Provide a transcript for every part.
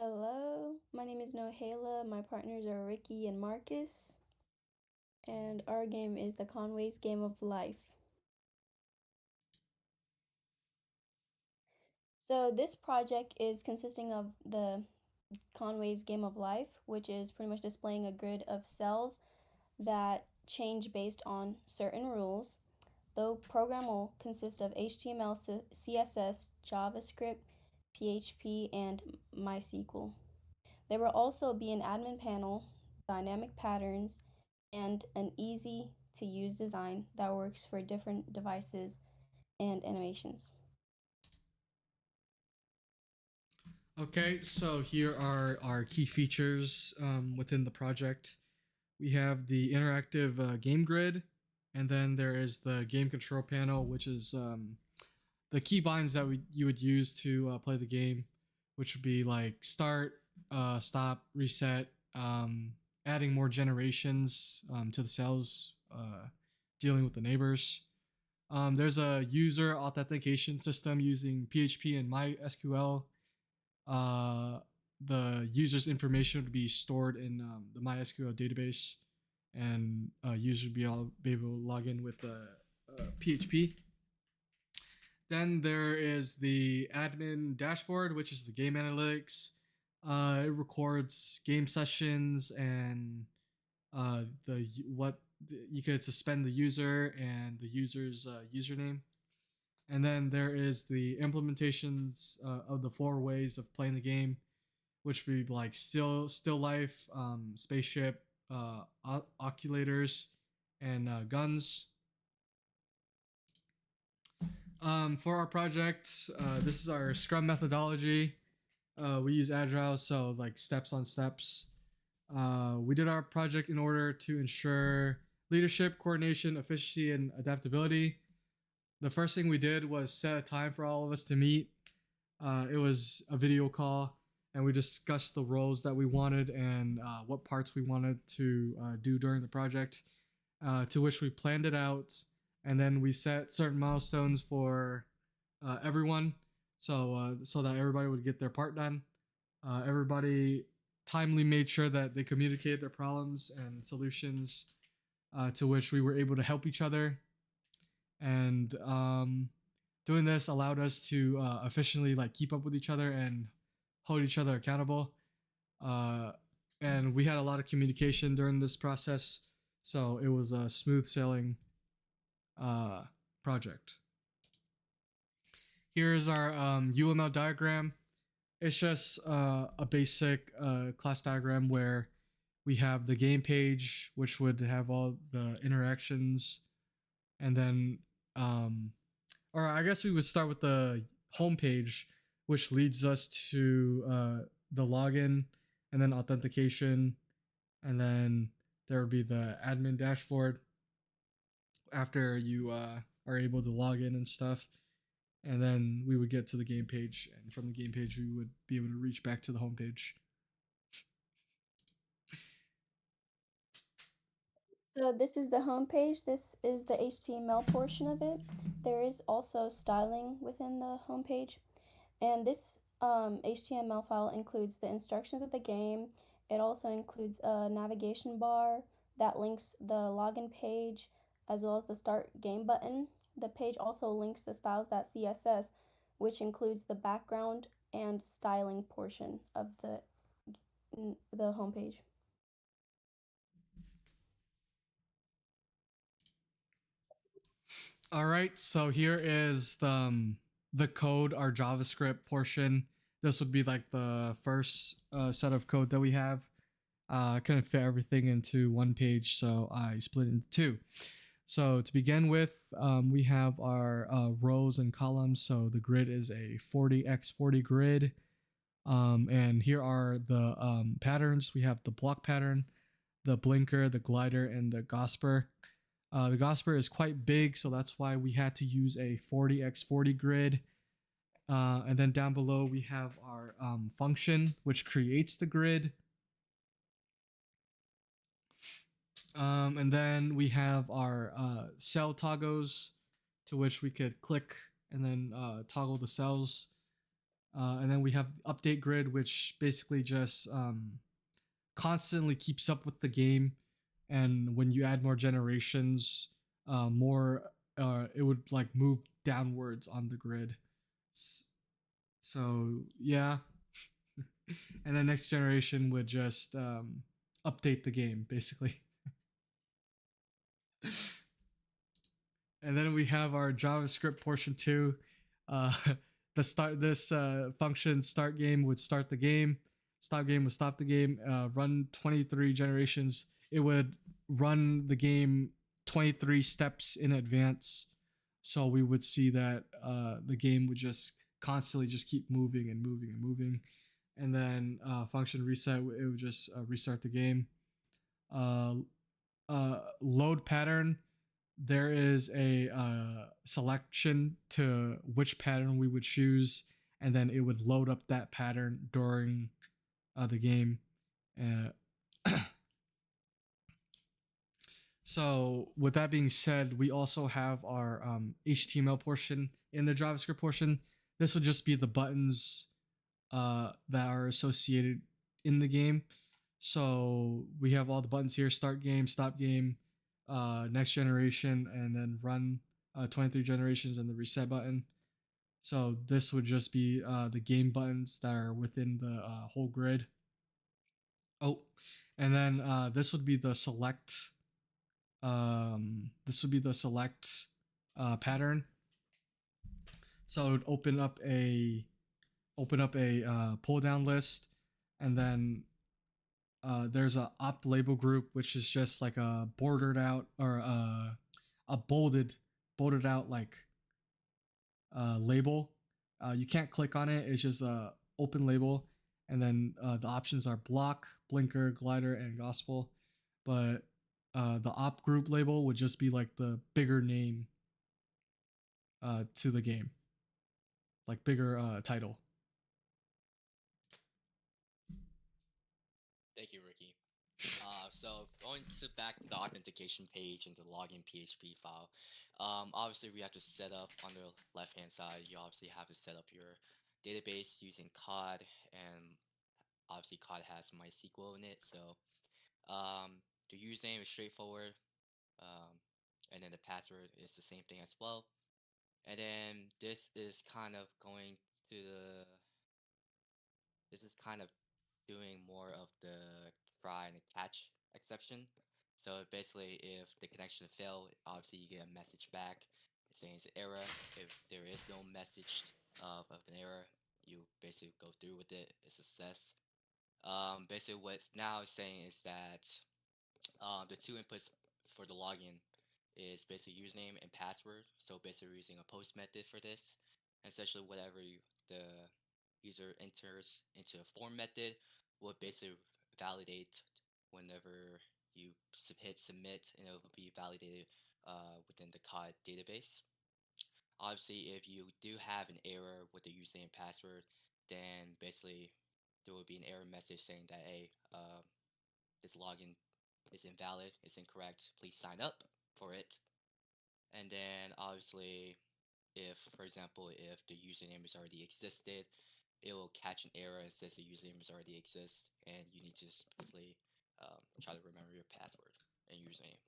Hello, my name is Nohela. My partners are Ricky and Marcus, and our game is the Conways Game of Life. So this project is consisting of the Conway's Game of Life, which is pretty much displaying a grid of cells that change based on certain rules. The program will consist of HTML, CSS, JavaScript, PHP, and MySQL. There will also be an admin panel, dynamic patterns, and an easy to use design that works for different devices and animations. Okay, so here are our key features within the project. We have the interactive game grid, and then there is the game control panel, which is the keybinds that you would use to play the game, which would be like start, stop, reset, adding more generations to the cells, dealing with the neighbors. There's a user authentication system using PHP and MySQL. uh, the user's information would be stored in the MySQL database, and users would be able to log in with PHP. Then there is the admin dashboard, which is the game analytics. It records game sessions and the what you could suspend the user and the user's username. And then there is the implementations of the four ways of playing the game, which would be like still life, spaceship, oculators, and guns. For our project, this is our Scrum methodology. We use Agile, so like steps on steps. We did our project in order to ensure leadership, coordination, efficiency, and adaptability. The first thing we did was set a time for all of us to meet. It was a video call, and we discussed the roles that we wanted and what parts we wanted to do during the project. To which we planned it out, and then we set certain milestones for everyone, so that everybody would get their part done. Everybody timely made sure that they communicated their problems and solutions, to which we were able to help each other. And doing this allowed us to efficiently like keep up with each other and hold each other accountable. Uh, and we had a lot of communication during this process, so it was a smooth sailing uh, project. Here's our UML diagram. It's just a basic class diagram where we have the game page, which would have all the interactions, and then, or I guess we would start with the home page, which leads us to the login, and then authentication, and then there would be the admin dashboard after you are able to log in and stuff. And then we would get to the game page, and from the game page we would be able to reach back to the home page. So this is the home page. This is the HTML portion of it. There is also styling within the home page. And this HTML file includes the instructions of the game. It also includes a navigation bar that links the login page as well as the start game button. The page also links the styles.css, which includes the background and styling portion of the homepage. All right, so here is the code, our JavaScript portion. This would be like the first set of code that we have. I couldn't fit everything into one page, so I split it into two. So to begin with, we have our rows and columns. So the grid is a 40x40 grid. And here are the patterns. We have the block pattern, the blinker, the glider, and the Gosper. The Gosper is quite big, so that's why we had to use a 40x40 grid. And then down below, we have our function, which creates the grid. And then we have our cell toggles, to which we could click and then toggle the cells. And then we have update grid, which basically just constantly keeps up with the game. And when you add more generations, more it would like move downwards on the grid. So yeah, and then next generation would just update the game basically. And then we have our JavaScript portion too. Uh, the start this function start game would start the game, stop game would stop the game, run 23 generations. It would run the game 23 steps in advance, so we would see that the game would just constantly just keep moving and moving and moving. And then function reset, it would just restart the game. Uh, Load pattern, there is a selection to which pattern we would choose, and then it would load up that pattern during the game. Uh, so, with that being said, we also have our HTML portion in the JavaScript portion. This would just be the buttons that are associated in the game. So we have all the buttons here: start game, stop game, next generation, and then run 23 generations and the reset button. So this would just be the game buttons that are within the whole grid. Oh, and then this would be the select. This would be the select pattern. So it would open up a pull down list, and then there's a op label group, which is just like a bordered out or a bolded out like label. You can't click on it. It's just a open label, and then the options are block, blinker, glider, and gospel. But the op group label would just be like the bigger name to the game, like bigger title. Thank you, Ricky. So going to back the authentication page into the login PHP file. Obviously we have to set up on the left hand side. You obviously have to set up your database using COD, and obviously COD has MySQL in it. So the username is straightforward, um, and then the password is the same thing as well. And then this is kind of doing more of the try and catch exception. So basically, if the connection failed, obviously you get a message back saying it's an error. If there is no message of an error, you basically go through with it. It's a success. Basically, what's now saying is that the two inputs for the login is basically username and password. So basically, we're using a post method for this. And essentially, the user enters into a form method will basically validate whenever you hit submit, and it will be validated within the COD database. Obviously, if you do have an error with the username and password, then basically there will be an error message saying that, hey, this login is invalid, it's incorrect, please sign up for it. And then obviously, if, for example, if the username has already existed, it will catch an error and says the username has already exist, and you need to basically try to remember your password and username.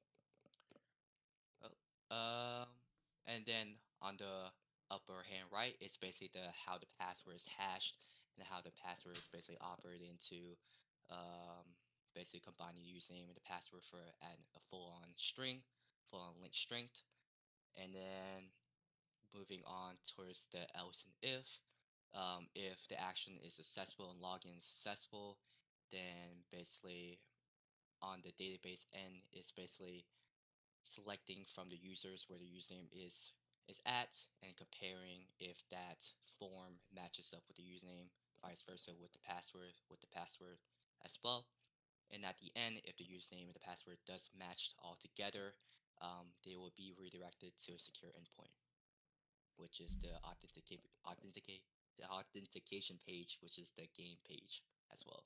Oh, and then on the upper hand right, it's basically how the password is hashed and how the password is basically operated into basically combining the username and the password for a full-on string, full-on linked string. And then moving on towards the else and if the action is successful and login is successful, then basically on the database end, it's basically selecting from the users where the username is at and comparing if that form matches up with the username, vice versa with the password as well. And at the end, if the username and the password does match all together, they will be redirected to a secure endpoint, which is the authentication page, which is the game page as well.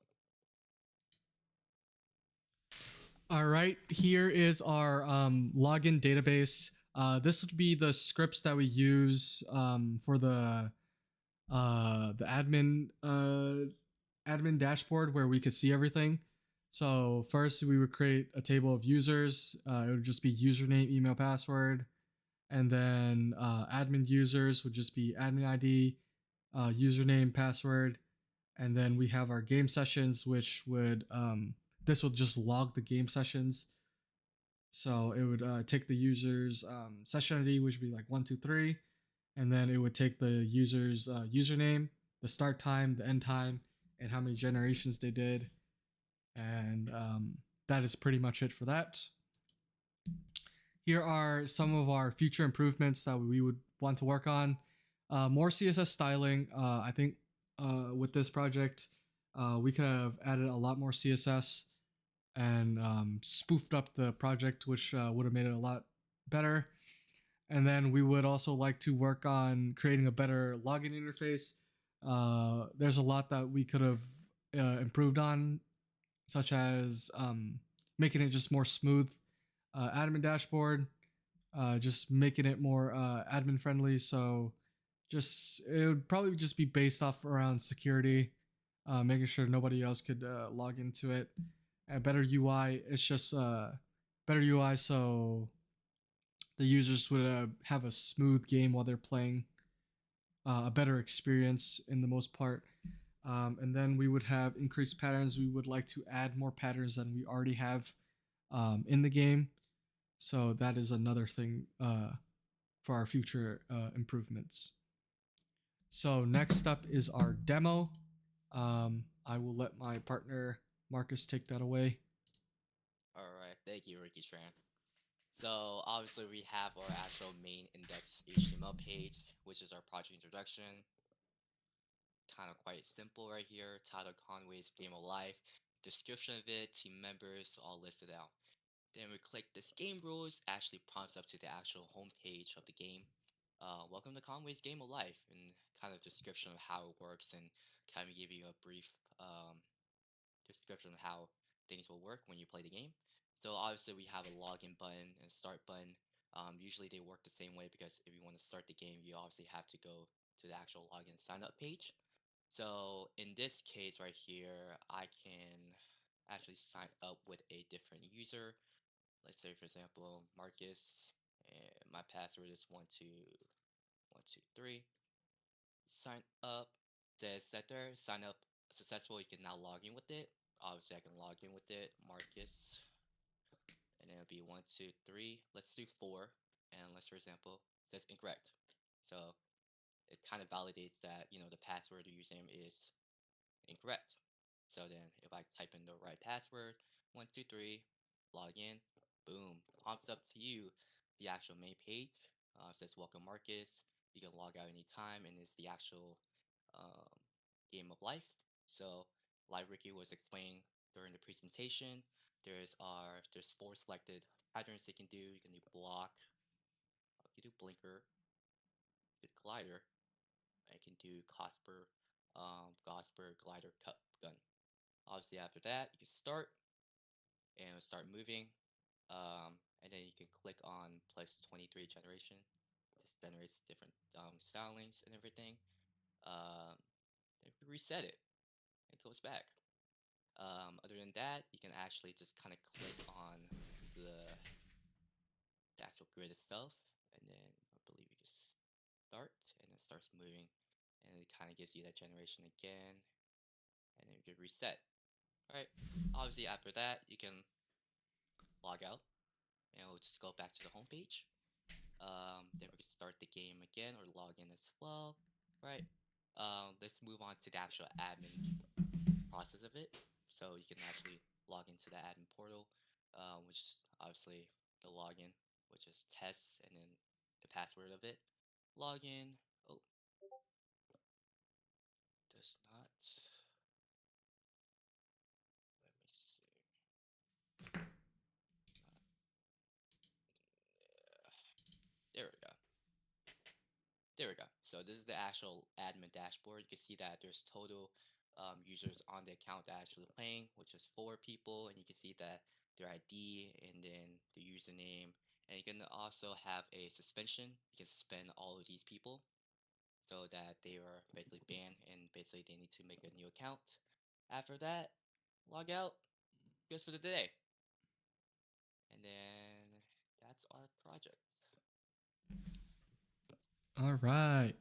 All right, here is our login database. This would be the scripts that we use for the the admin dashboard where we could see everything. So first we would create a table of users. It would just be username, email, password, and then admin users would just be admin ID, username, password, and then we have our game sessions, which would this will just log the game sessions. So it would take the user's session ID, which would be like 123, and then it would take the user's username, the start time, the end time, and how many generations they did, and that is pretty much it for that. Here are some of our future improvements that we would want to work on. More CSS styling. I think with this project, we could have added a lot more CSS and spoofed up the project, which would have made it a lot better. And then we would also like to work on creating a better login interface. There's a lot that we could have improved on, such as making it just more smooth admin dashboard, just making it more admin friendly. So just it would probably just be based off around security, making sure nobody else could log into it. A better UI. It's just better UI, so the users would have a smooth game while they're playing, a better experience in the most part. And then we would have increased patterns. We would like to add more patterns than we already have in the game. So that is another thing for our future improvements. So next up is our demo. I will let my partner Marcus take that away. All right, thank you, Ricky Tran. So obviously we have our actual main index HTML page, which is our project introduction. Kind of quite simple right here. Title Conway's Game of Life. Description of it, team members, all listed out. Then we click this game rules, actually prompts up to the actual home page of the game. Welcome to Conway's Game of Life, and kind of description of how it works, and kind of give you a brief description of how things will work when you play the game. So obviously we have a login button and a start button. Usually they work the same way because if you want to start the game, you obviously have to go to the actual login sign up page. So in this case right here, I can actually sign up with a different user. Let's say for example, Marcus, and my password is 12123. Sign up. Says set there. Sign up successful. You can now log in with it. Obviously, I can log in with it. Marcus, and then it'll be 123. Let's do 4. And let's, for example, says incorrect. So it kind of validates that the password or username is incorrect. So then if I type in the right password, 123, log in, boom, pops up to you the actual main page. Says welcome Marcus. You can log out anytime, and it's the actual um, game of life. So like Ricky was explaining during the presentation, there's 4 selected patterns they can do. You can do block, you can do blinker, you can do glider, I can do Gosper, glider, cup, gun. Obviously after that, you can start and start moving. And then you can click on plus 23 generation. This generates different stylings and everything. Um, then we reset it. It goes back. Other than that, you can actually just kind of click on the, the actual grid itself, and then I believe you can start, and it starts moving, and it kind of gives you that generation again, and then you can reset. All right. Obviously, after that, you can log out, and we'll just go back to the home page. Then we can start the game again or log in as well, right? Let's move on to the actual admin process of it. So you can actually log into the admin portal, which is obviously the login, which is tests, and then the password of it. Login. Oh, does not. Let me see. There we go. There we go. So this is the actual admin dashboard. You can see that there's total users on the account that actually playing, which is 4 people, and you can see that their ID and then the username. And you can also have a suspension. You can suspend all of these people so that they are basically banned and basically they need to make a new account. After that, log out, goes for the day. And then that's our project. All right.